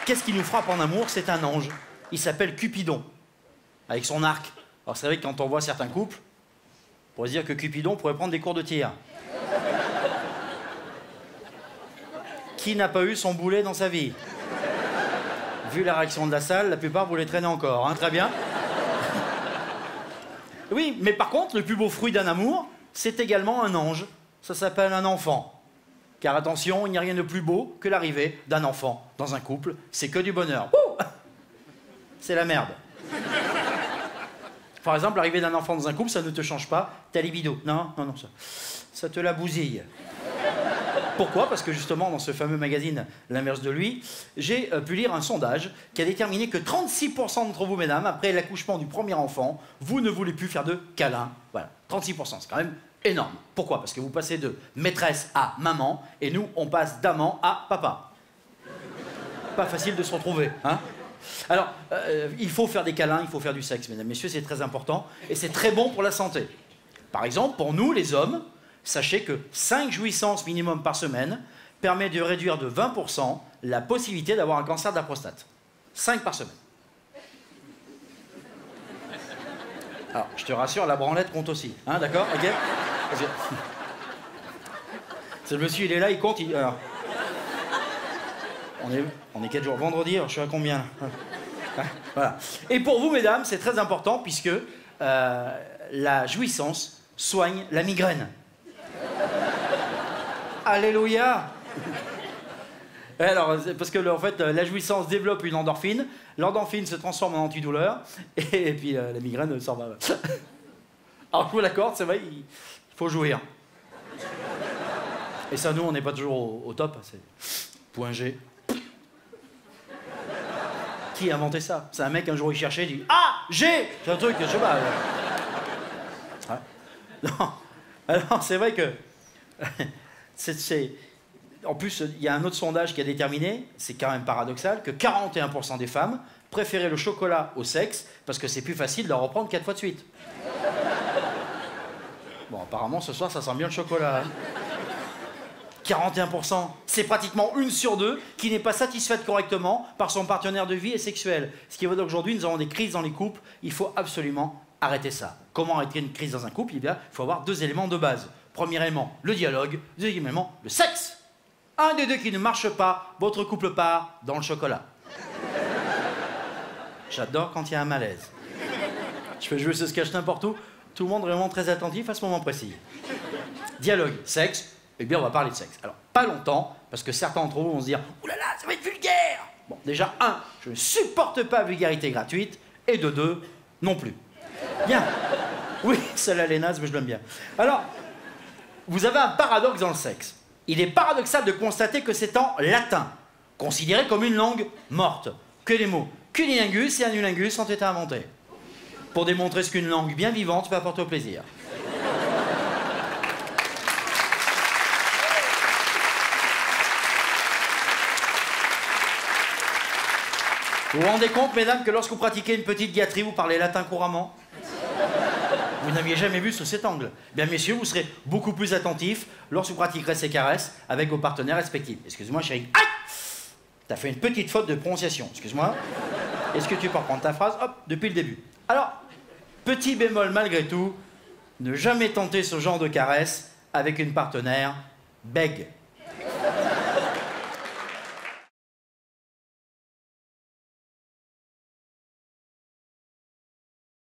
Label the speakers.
Speaker 1: qu'est-ce qui nous frappe en amour? C'est un ange. Il s'appelle Cupidon, avec son arc. Alors c'est vrai que quand on voit certains couples, on pourrait se dire que Cupidon pourrait prendre des cours de tir. Qui n'a pas eu son boulet dans sa vie? Vu la réaction de la salle, la plupart vous les traînez encore, hein, très bien. Oui, mais par contre, le plus beau fruit d'un amour, c'est également un ange. Ça s'appelle un enfant. Car attention, il n'y a rien de plus beau que l'arrivée d'un enfant dans un couple. C'est que du bonheur. C'est la merde. Par exemple, l'arrivée d'un enfant dans un couple, ça ne te change pas ta libido. Non, non, non, ça te la bousille. Pourquoi? Parce que justement, dans ce fameux magazine L'inverse de lui, j'ai pu lire un sondage qui a déterminé que 36% d'entre vous, mesdames, après l'accouchement du premier enfant, vous ne voulez plus faire de câlins. Voilà, 36%, c'est quand même énorme. Pourquoi? Parce que vous passez de maîtresse à maman, et nous, on passe d'amant à papa. Pas facile de se retrouver, hein? Alors, il faut faire des câlins, il faut faire du sexe, mesdames, messieurs, c'est très important, et c'est très bon pour la santé. Par exemple, pour nous, les hommes, sachez que 5 jouissances minimum par semaine permet de réduire de 20% la possibilité d'avoir un cancer de la prostate. 5 par semaine. Alors, je te rassure, la branlette compte aussi. Hein, d'accord? Ok? Le monsieur, il est là, il compte. Alors, on est quel jour? Vendredi, alors je suis à combien? Voilà. Et pour vous, mesdames, c'est très important puisque la jouissance soigne la migraine. Alléluia! Alors, parce que en fait, la jouissance développe une endorphine, l'endorphine se transforme en antidouleur, et puis la migraine s'en va. Alors, je vous l'accorde, c'est vrai, il faut jouir. Et ça, nous, on n'est pas toujours au top, c'est point G. Qui a inventé ça? C'est un mec, un jour, il cherchait, il dit « Ah, G !» C'est un truc, je sais pas. Ouais. Non, alors, c'est vrai que... En plus, il y a un autre sondage qui a déterminé, c'est quand même paradoxal, que 41% des femmes préféraient le chocolat au sexe parce que c'est plus facile de le reprendre 4 fois de suite. Bon, apparemment, ce soir, ça sent bien le chocolat. Hein. 41%, c'est pratiquement 1 sur 2 qui n'est pas satisfaite correctement par son partenaire de vie et sexuel. Ce qui veut dire qu'aujourd'hui, nous avons des crises dans les couples. Il faut absolument arrêter ça. Comment arrêter une crise dans un couple? Eh bien, il faut avoir 2 éléments de base. Premier élément, le dialogue. Deuxième élément, le sexe. Un des 2 qui ne marche pas, votre couple part dans le chocolat. J'adore quand il y a un malaise. Je fais jouer ce sketch n'importe où. Tout le monde est vraiment très attentif à ce moment précis. Dialogue, sexe. Eh bien, on va parler de sexe. Alors, pas longtemps, parce que certains d'entre vous vont se dire « Ouh là là, ça va être vulgaire !» Bon, déjà, 1, je ne supporte pas la vulgarité gratuite, et de 2, non plus. Bien. Oui, celle-là, elle est naze, mais je l'aime bien. Alors, vous avez un paradoxe dans le sexe. Il est paradoxal de constater que c'est en latin, considéré comme une langue morte, que les mots cunilingus et anulingus ont été inventés, pour démontrer ce qu'une langue bien vivante peut apporter au plaisir. Vous vous rendez compte, mesdames, que lorsque vous pratiquez une petite gâterie, vous parlez latin couramment? Vous n'aviez jamais vu sous cet angle. Bien, messieurs, vous serez beaucoup plus attentifs lorsque vous pratiquerez ces caresses avec vos partenaires respectifs. Excuse-moi, chérie. Aïe! T'as fait une petite faute de prononciation. Excuse-moi. Est-ce que tu peux reprendre ta phrase? Hop, depuis le début. Alors, petit bémol malgré tout, ne jamais tenter ce genre de caresse avec une partenaire bègue.